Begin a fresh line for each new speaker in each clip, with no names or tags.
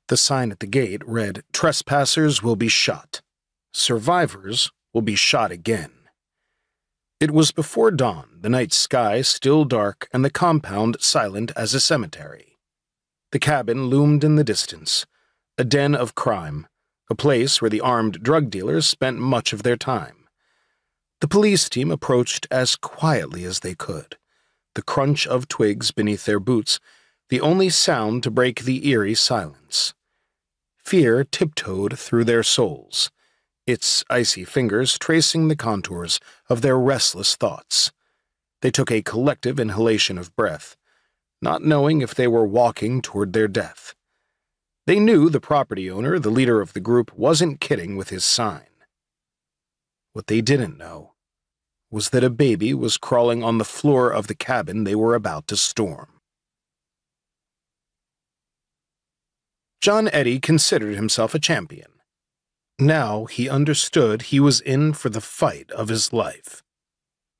The sign at the gate read, "Trespassers will be shot. Survivors will be shot again." It was before dawn, the night sky still dark and the compound silent as a cemetery. The cabin loomed in the distance, a den of crime, a place where the armed drug dealers spent much of their time. The police team approached as quietly as they could, the crunch of twigs beneath their boots the only sound to break the eerie silence. Fear tiptoed through their souls, its icy fingers tracing the contours of their restless thoughts. They took a collective inhalation of breath, not knowing if they were walking toward their death. They knew the property owner, the leader of the group, wasn't kidding with his sign. What they didn't know was that a baby was crawling on the floor of the cabin they were about to storm. John Eddy considered himself a champion. Now he understood he was in for the fight of his life.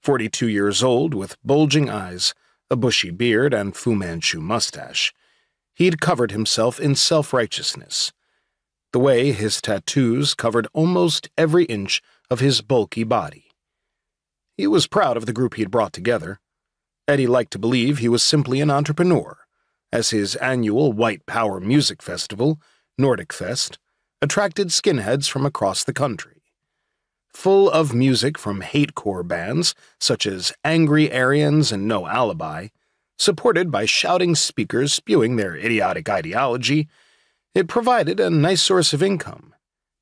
42 years old, with bulging eyes, a bushy beard, and Fu Manchu mustache, he'd covered himself in self-righteousness, the way his tattoos covered almost every inch of his bulky body. He was proud of the group he'd brought together. Eddy liked to believe he was simply an entrepreneur, as his annual White Power music festival, Nordic Fest, attracted skinheads from across the country. Full of music from hate-core bands such as Angry Aryans and No Alibi, supported by shouting speakers spewing their idiotic ideology, it provided a nice source of income,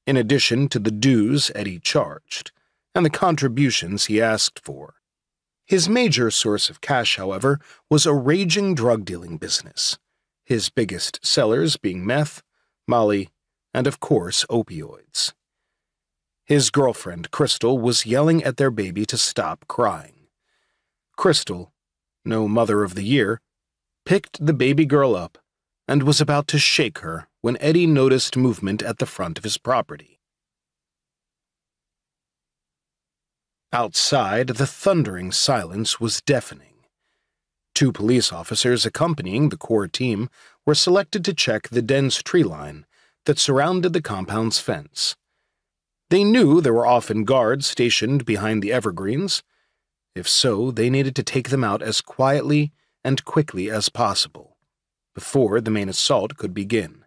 in addition to the dues Eddy charged, and the contributions he asked for. His major source of cash, however, was a raging drug-dealing business, his biggest sellers being meth, Molly, and of course opioids. His girlfriend, Crystal, was yelling at their baby to stop crying. Crystal, no Mother of the Year, picked the baby girl up and was about to shake her when Eddy noticed movement at the front of his property. Outside, the thundering silence was deafening. 2 police officers accompanying the core team were selected to check the dense tree line that surrounded the compound's fence. They knew there were often guards stationed behind the evergreens. If so, they needed to take them out as quietly and quickly as possible, before the main assault could begin.